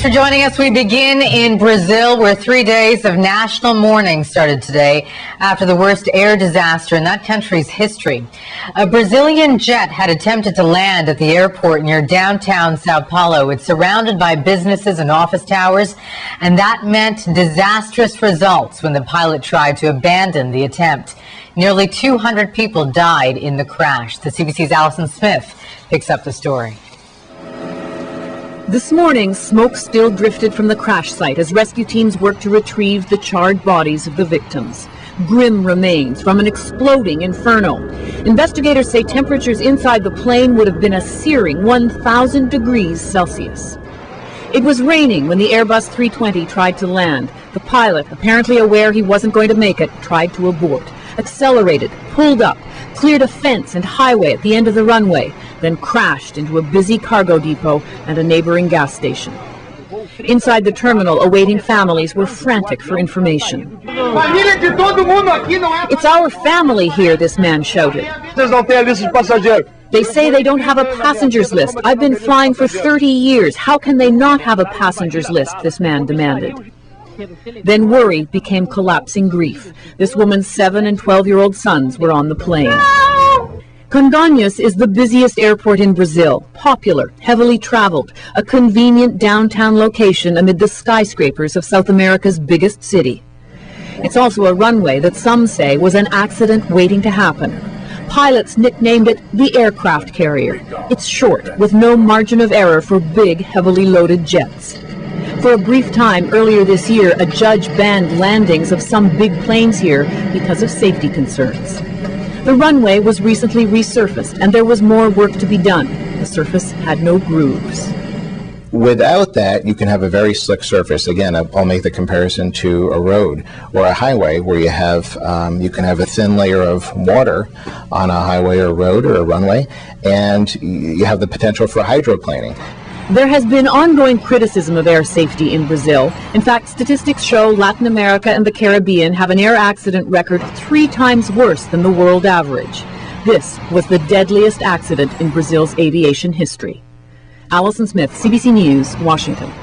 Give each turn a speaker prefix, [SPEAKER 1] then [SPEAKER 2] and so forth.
[SPEAKER 1] for joining us. We begin in Brazil, where 3 days of national mourning started today after the worst air disaster in that country's history. A Brazilian jet had attempted to land at the airport near downtown Sao Paulo. It's surrounded by businesses and office towers, and that meant disastrous results when the pilot tried to abandon the attempt. Nearly 200 people died in the crash. The CBC's Allison Smith picks up the story.
[SPEAKER 2] This morning, smoke still drifted from the crash site as rescue teams worked to retrieve the charred bodies of the victims. Grim remains from an exploding inferno. Investigators say temperatures inside the plane would have been a searing 1,000 degrees Celsius. It was raining when the Airbus 320 tried to land. The pilot, apparently aware he wasn't going to make it, tried to abort. Accelerated, pulled up, cleared a fence and highway at the end of the runway, then crashed into a busy cargo depot and a neighboring gas station. Inside the terminal, awaiting families were frantic for information. "It's our family here," this man shouted. "They say they don't have a passengers list. I've been flying for 30 years. How can they not have a passengers list?" this man demanded. Then worry became collapsing grief. This woman's 7- and 12-year-old sons were on the plane. Congonhas is the busiest airport in Brazil, popular, heavily traveled, a convenient downtown location amid the skyscrapers of South America's biggest city. It's also a runway that some say was an accident waiting to happen. Pilots nicknamed it the aircraft carrier. It's short, with no margin of error for big, heavily loaded jets. For a brief time earlier this year, a judge banned landings of some big planes here because of safety concerns. The runway was recently resurfaced, and there was more work to be done. The surface had no grooves.
[SPEAKER 3] Without that, you can have a very slick surface. Again, I'll make the comparison to a road or a highway, where you can have a thin layer of water on a highway or a road or a runway, and you have the potential for hydroplaning.
[SPEAKER 2] There has been ongoing criticism of air safety in Brazil. In fact, statistics show Latin America and the Caribbean have an air accident record 3 times worse than the world average. This was the deadliest accident in Brazil's aviation history. Allison Smith, CBC News, Washington.